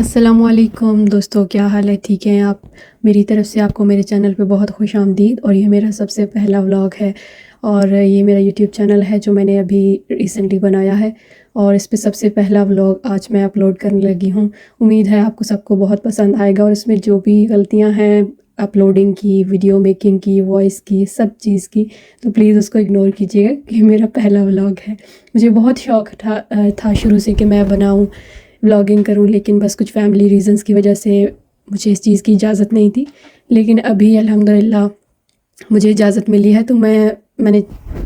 السلام علیکم دوستو، کیا حال ہے؟ ٹھیک ہیں آپ؟ میری طرف سے آپ کو میرے چینل پہ بہت خوش آمدید، اور یہ میرا سب سے پہلا ولاگ ہے، اور یہ میرا یوٹیوب چینل ہے جو میں نے ابھی ریسنٹلی بنایا ہے، اور اس پہ سب سے پہلا ولاگ آج میں اپلوڈ کرنے لگی ہوں۔ امید ہے آپ کو سب کو بہت پسند آئے گا، اور اس میں جو بھی غلطیاں ہیں اپلوڈنگ کی، ویڈیو میکنگ کی، وائس کی، سب چیز کی، تو پلیز اس کو اگنور کیجیے گا کہ میرا پہلا ولاگ ہے۔ مجھے بہت شوق تھا شروع سے کہ میں بناؤں، ولاگنگ کروں، لیکن بس کچھ فیملی ریزنز کی وجہ سے مجھے اس چیز کی اجازت نہیں تھی، لیکن ابھی الحمدللہ مجھے اجازت ملی ہے، تو میں نے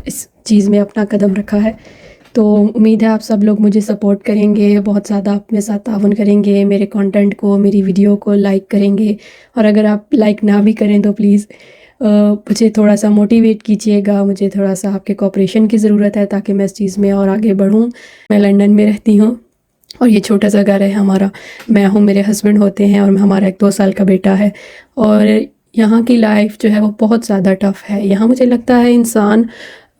اس چیز میں اپنا قدم رکھا ہے۔ تو امید ہے آپ سب لوگ مجھے سپورٹ کریں گے، بہت زیادہ آپ میرے ساتھ تعاون کریں گے، میرے کانٹینٹ کو، میری ویڈیو کو لائک کریں گے، اور اگر آپ لائک نہ بھی کریں تو پلیز مجھے تھوڑا سا موٹیویٹ کیجیے گا، مجھے تھوڑا سا آپ کے کوآپریشن کی ضرورت ہے تاکہ میں اس چیز میں اور آگے بڑھوں۔ میں لنڈن میں رہتی ہوں، اور یہ چھوٹا سا گھر ہے ہمارا، میں ہوں، میرے ہسبینڈ ہوتے ہیں، اور ہمارا ایک 2 سال کا بیٹا ہے، اور یہاں کی لائف جو ہے وہ بہت زیادہ ٹف ہے۔ یہاں مجھے لگتا ہے انسان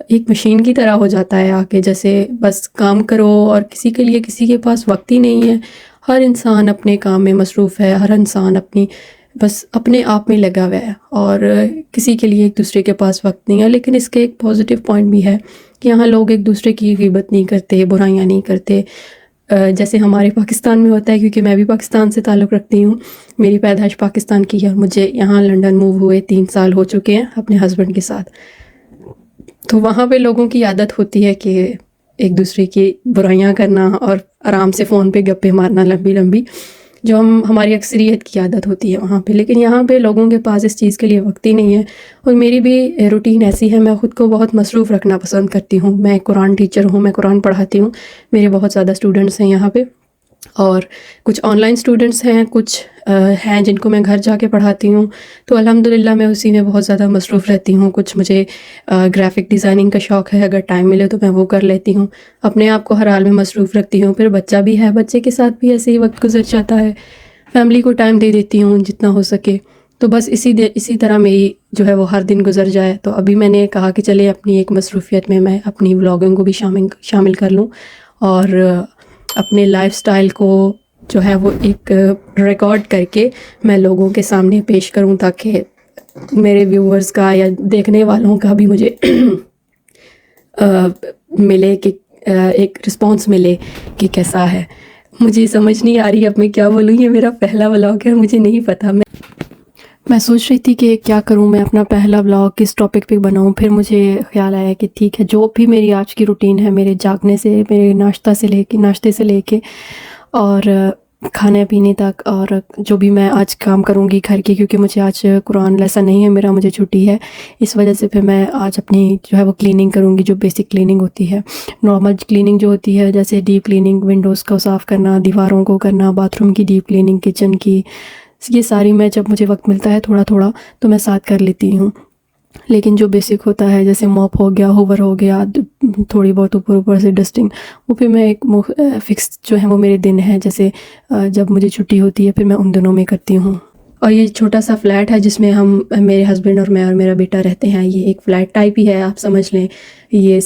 ایک مشین کی طرح ہو جاتا ہے، آکے جیسے بس کام کرو، اور کسی کے لیے کسی کے پاس وقت ہی نہیں ہے۔ ہر انسان اپنے کام میں مصروف ہے، ہر انسان بس اپنے آپ میں لگا ہوا ہے، اور کسی کے لیے ایک دوسرے کے پاس وقت نہیں ہے۔ لیکن اس کے ایک پازیٹیو پوائنٹ بھی ہے کہ یہاں لوگ ایک دوسرے کی غیبت نہیں کرتے، برائیاں نہیں کرتے، جیسے ہمارے پاکستان میں ہوتا ہے، کیونکہ میں بھی پاکستان سے تعلق رکھتی ہوں، میری پیدائش پاکستان کی ہے، مجھے یہاں لنڈن موو ہوئے 3 سال ہو چکے ہیں اپنے ہسبینڈ کے ساتھ۔ تو وہاں پہ لوگوں کی عادت ہوتی ہے کہ ایک دوسرے کی برائیاں کرنا اور آرام سے فون پہ گپے مارنا لمبی لمبی، جو ہماری اکثریت کی عادت ہوتی ہے وہاں پہ، لیکن یہاں پہ لوگوں کے پاس اس چیز کے لیے وقت ہی نہیں ہے۔ اور میری بھی روٹین ایسی ہے، میں خود کو بہت مصروف رکھنا پسند کرتی ہوں۔ میں قرآن ٹیچر ہوں، میں قرآن پڑھاتی ہوں، میرے بہت زیادہ اسٹوڈنٹس ہیں یہاں پہ، اور کچھ آن لائن اسٹوڈنٹس ہیں، کچھ ہیں جن کو میں گھر جا کے پڑھاتی ہوں، تو الحمدللہ میں اسی میں بہت زیادہ مصروف رہتی ہوں۔ کچھ مجھے گرافک ڈیزائننگ کا شوق ہے، اگر ٹائم ملے تو میں وہ کر لیتی ہوں، اپنے آپ کو ہر حال میں مصروف رکھتی ہوں۔ پھر بچہ بھی ہے، بچے کے ساتھ بھی ایسے ہی وقت گزر جاتا ہے، فیملی کو ٹائم دے دیتی ہوں جتنا ہو سکے، تو بس اسی طرح میری جو ہے وہ ہر دن گزر جائے۔ تو ابھی میں نے کہا کہ چلے اپنی ایک مصروفیت میں اپنی ولاگنگ کو بھی شامل کر لوں، اور اپنے لائف سٹائل کو جو ہے وہ ایک ریکارڈ کر کے میں لوگوں کے سامنے پیش کروں، تاکہ میرے ویورز کا یا دیکھنے والوں کا بھی مجھے ملے کہ ایک رسپانس ملے کہ کیسا ہے۔ مجھے سمجھ نہیں آ رہی اب میں کیا بولوں، یہ میرا پہلا ولاگ ہے، مجھے نہیں پتہ، میں سوچ رہی تھی کہ کیا کروں میں اپنا پہلا ولاگ کس ٹاپک پہ بناؤں۔ پھر مجھے خیال آیا کہ ٹھیک ہے، جو بھی میری آج کی روٹین ہے، میرے جاگنے سے، میرے ناشتے سے لے کے اور کھانے پینے تک، اور جو بھی میں آج کام کروں گی گھر کی، کیونکہ مجھے آج قرآن لیسن نہیں ہے میرا، مجھے چھٹی ہے، اس وجہ سے پھر میں آج اپنی جو ہے وہ کلیننگ کروں گی، جو بیسک کلیننگ ہوتی ہے، نارمل کلیننگ جو ہوتی ہے، جیسے ڈیپ کلیننگ، ونڈوز کو صاف کرنا، دیواروں کو کرنا، باتھ روم کی ڈیپ کلیننگ، کچن کی، یہ ساری میں جب مجھے وقت ملتا ہے تھوڑا تھوڑا تو میں ساتھ کر لیتی ہوں۔ لیکن جو بیسک ہوتا ہے، جیسے موپ ہو گیا، ہوور ہو گیا، تھوڑی بہت اوپر سے ڈسٹنگ، وہ پھر میں ایک فکس جو ہے وہ میرے دن ہے، جیسے جب مجھے چھٹی ہوتی ہے پھر میں ان دنوں میں کرتی ہوں۔ اور یہ چھوٹا سا فلیٹ ہے جس میں میرے ہسبینڈ اور میں اور میرا بیٹا رہتے ہیں، یہ ایک فلیٹ ٹائپ ہی ہے، آپ سمجھ لیں، یہ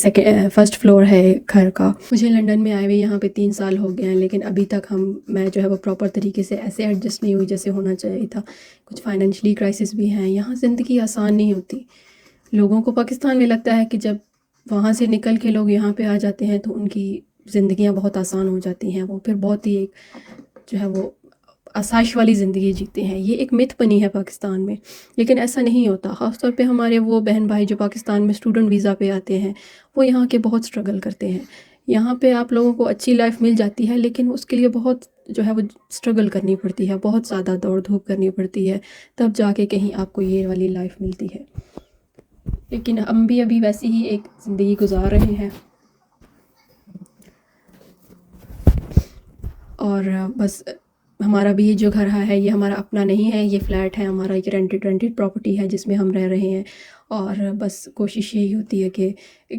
فرسٹ فلور ہے گھر کا۔ مجھے لنڈن میں آئے ہوئے یہاں پہ 3 سال ہو گئے ہیں، لیکن ابھی تک میں جو ہے وہ پراپر طریقے سے ایسے ایڈجسٹ نہیں ہوئی جیسے ہونا چاہیے تھا۔ کچھ فائنینشلی کرائسس بھی ہیں، یہاں زندگی آسان نہیں ہوتی۔ لوگوں کو پاکستان میں لگتا ہے کہ جب وہاں سے نکل کے لوگ یہاں پہ آ جاتے ہیں تو ان کی زندگیاں بہت آسان ہو جاتی ہیں، وہ پھر بہت ہی ایک جو ہے وہ آسائش والی زندگی جیتے ہیں۔ یہ ایک متھ بنی ہے پاکستان میں، لیکن ایسا نہیں ہوتا۔ خاص طور پہ ہمارے وہ بہن بھائی جو پاکستان میں اسٹوڈنٹ ویزا پہ آتے ہیں، وہ یہاں کے بہت اسٹرگل کرتے ہیں۔ یہاں پہ آپ لوگوں کو اچھی لائف مل جاتی ہے، لیکن اس کے لیے بہت جو ہے وہ اسٹرگل کرنی پڑتی ہے، بہت زیادہ دوڑ دھوپ کرنی پڑتی ہے، تب جا کے کہیں آپ کو یہ والی لائف ملتی ہے۔ لیکن ہم بھی ابھی ویسی ہی ایک زندگی گزار رہے ہیں، اور بس ہمارا بھی یہ جو گھر ہے یہ ہمارا اپنا نہیں ہے، یہ فلیٹ ہے ہمارا، ایک رینٹڈ پراپرٹی ہے جس میں ہم رہ رہے ہیں، اور بس کوشش یہی ہوتی ہے کہ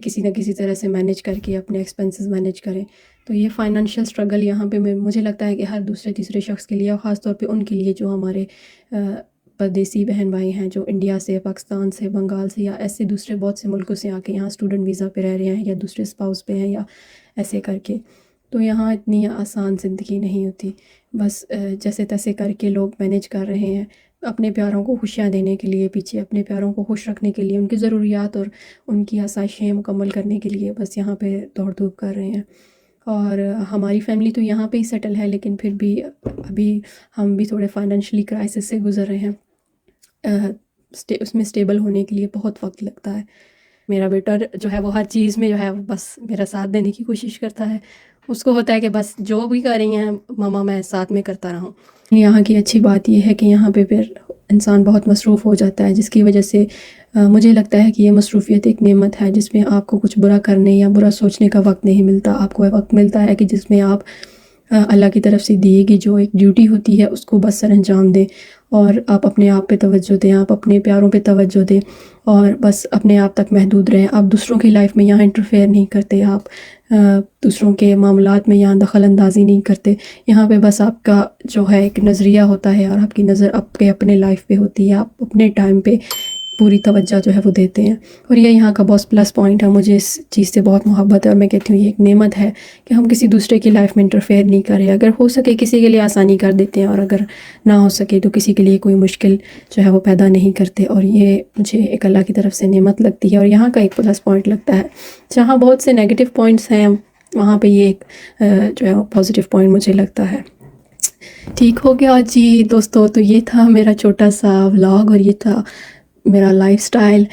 کسی نہ کسی طرح سے مینیج کر کے اپنے ایکسپینسز مینیج کریں۔ تو یہ فائنینشیل اسٹرگل یہاں پہ مجھے لگتا ہے کہ ہر دوسرے تیسرے شخص کے لیے، اور خاص طور پہ ان کے لیے جو ہمارے پردیسی بہن بھائی ہیں، جو انڈیا سے، پاکستان سے، بنگال سے، یا ایسے دوسرے بہت سے ملکوں سے آ کے یہاں اسٹوڈنٹ ویزا پہ رہ رہے ہیں، یا دوسرے اسپاؤس پہ ہیں، یا ایسے کر کے، تو یہاں اتنی آسان زندگی نہیں ہوتی۔ بس جیسے تیسے کر کے لوگ مینیج کر رہے ہیں اپنے پیاروں کو خوشیاں دینے کے لیے، پیچھے اپنے پیاروں کو خوش رکھنے کے لیے، ان کی ضروریات اور ان کی آسائشیں مکمل کرنے کے لیے بس یہاں پہ دوڑ دھوپ کر رہے ہیں۔ اور ہماری فیملی تو یہاں پہ ہی سیٹل ہے، لیکن پھر بھی ابھی ہم بھی تھوڑے فائنینشلی کرائسس سے گزر رہے ہیں۔ اس میں اسٹیبل ہونے کے لیے بہت وقت لگتا ہے۔ میرا بیٹا جو ہے وہ ہر چیز میں جو ہے بس میرا ساتھ دینے کی کوشش کرتا ہے، اس کو ہوتا ہے کہ بس جو بھی کر رہی ہیں ماما میں ساتھ میں کرتا رہوں۔ یہاں کی اچھی بات یہ ہے کہ یہاں پہ پھر انسان بہت مصروف ہو جاتا ہے، جس کی وجہ سے مجھے لگتا ہے کہ یہ مصروفیت ایک نعمت ہے، جس میں آپ کو کچھ برا کرنے یا برا سوچنے کا وقت نہیں ملتا۔ آپ کو وقت ملتا ہے کہ جس میں آپ اللہ کی طرف سے دیے گی جو ایک ڈیوٹی ہوتی ہے اس کو بس سر انجام دیں، اور آپ اپنے آپ پہ توجہ دیں، آپ اپنے پیاروں پہ توجہ دیں، اور بس اپنے آپ تک محدود رہیں۔ آپ دوسروں کی لائف میں یہاں انٹرفیئر نہیں کرتے، آپ دوسروں کے معاملات میں یہاں دخل اندازی نہیں کرتے۔ یہاں پہ بس آپ کا جو ہے ایک نظریہ ہوتا ہے، اور آپ کی نظر آپ کے اپنے لائف پہ ہوتی ہے، آپ اپنے ٹائم پہ پوری توجہ جو ہے وہ دیتے ہیں، اور یہ یہاں کا بہت پلس پوائنٹ ہے۔ مجھے اس چیز سے بہت محبت ہے، اور میں کہتی ہوں یہ ایک نعمت ہے کہ ہم کسی دوسرے کی لائف میں انٹرفیئر نہیں کریں۔ اگر ہو سکے کسی کے لیے آسانی کر دیتے ہیں، اور اگر نہ ہو سکے تو کسی کے لیے کوئی مشکل جو ہے وہ پیدا نہیں کرتے، اور یہ مجھے ایک اللہ کی طرف سے نعمت لگتی ہے، اور یہاں کا ایک پلس پوائنٹ لگتا ہے۔ جہاں بہت سے نیگیٹو پوائنٹس ہیں وہاں پہ یہ ایک جو ہے وہ پازیٹیو پوائنٹ مجھے لگتا ہے۔ ٹھیک ہو گیا جی دوستو، تو یہ تھا میرا چھوٹا سا ولاگ، اور یہ تھا میرا لائف سٹائل۔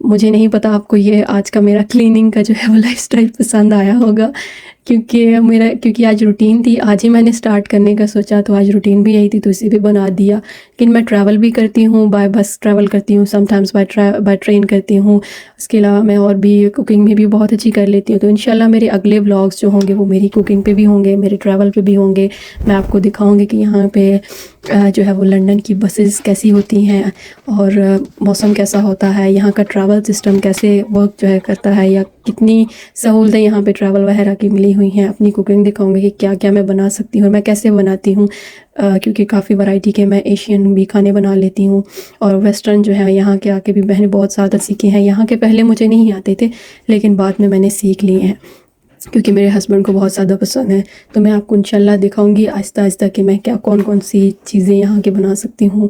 مجھے نہیں پتا آپ کو یہ آج کا میرا کلیننگ کا جو ہے وہ لائف سٹائل پسند آیا ہوگا، کیونکہ آج روٹین تھی، آج ہی میں نے سٹارٹ کرنے کا سوچا، تو آج روٹین بھی یہی تھی تو اسی بھی بنا دیا۔ لیکن میں ٹریول بھی کرتی ہوں، بائی بس ٹریول کرتی ہوں، سم ٹائمز بائی ٹرین کرتی ہوں۔ اس کے علاوہ میں اور بھی کوکنگ میں بھی بہت اچھی کر لیتی ہوں، تو انشاءاللہ میرے اگلے ولاگز جو ہوں گے وہ میری کوکنگ پہ بھی ہوں گے، میرے ٹریول پہ بھی ہوں گے۔ میں آپ کو دکھاؤں گی کہ یہاں پہ جو ہے وہ لنڈن کی بسز کیسی ہوتی ہیں، اور موسم کیسا ہوتا ہے، یہاں کا ٹریول سسٹم کیسے ورک جو ہے کرتا ہے، یا کتنی سہولتیں یہاں پہ ٹریول وغیرہ کی ملی ہوئی ہیں۔ اپنی کوکنگ دکھاؤں گی کہ کیا کیا میں بنا سکتی ہوں اور میں کیسے بناتی ہوں، کیونکہ کافی ورائٹی کے میں ایشین بھی کھانے بنا لیتی ہوں، اور ویسٹرن جو ہے یہاں کے آ کے بھی بہنیں بہت زیادہ سیکھے ہیں۔ یہاں کے پہلے مجھے نہیں آتے تھے، لیکن بعد میں نے سیکھ لیے ہیں، کیونکہ میرے ہسبینڈ کو بہت زیادہ پسند ہے۔ تو میں آپ کو انشاءاللہ دکھاؤں گی آہستہ آہستہ کہ میں کون سی چیزیں یہاں کے بنا سکتی ہوں،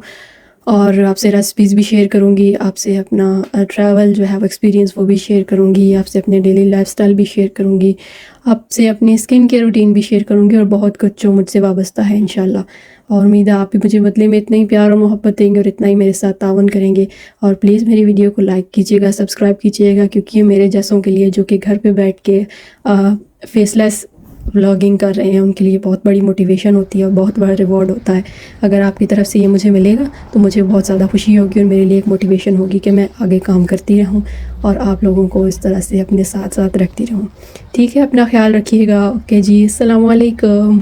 اور آپ سے ریسیپیز بھی شیئر کروں گی، آپ سے اپنا ٹریول جو ہے وہ ایکسپیرینس وہ بھی شیئر کروں گی، آپ سے اپنے ڈیلی لائف سٹائل بھی شیئر کروں گی، آپ سے اپنی اسکن کیئر روٹین بھی شیئر کروں گی، اور بہت کچھ جو مجھ سے وابستہ ہے انشاءاللہ۔ اور امید ہے آپ بھی مجھے بدلے میں اتنا ہی پیار اور محبت دیں گے، اور اتنا ہی میرے ساتھ تعاون کریں گے۔ اور پلیز میری ویڈیو کو لائک کیجیے گا، سبسکرائب کیجیے گا، کیونکہ یہ میرے جیسوں کے لیے جو کہ گھر پہ بیٹھ کے فیس لیس ولاگنگ کر رہے ہیں، ان کے لیے بہت بڑی موٹیویشن ہوتی ہے اور بہت بڑا ریوارڈ ہوتا ہے۔ اگر آپ کی طرف سے یہ مجھے ملے گا تو مجھے بہت زیادہ خوشی ہوگی، اور میرے لیے ایک موٹیویشن ہوگی کہ میں آگے کام کرتی رہوں اور آپ لوگوں کو اس طرح سے اپنے ساتھ رکھتی رہوں۔ ٹھیک ہے، اپنا خیال رکھیے گا۔ اوکے جی، السلام علیکم۔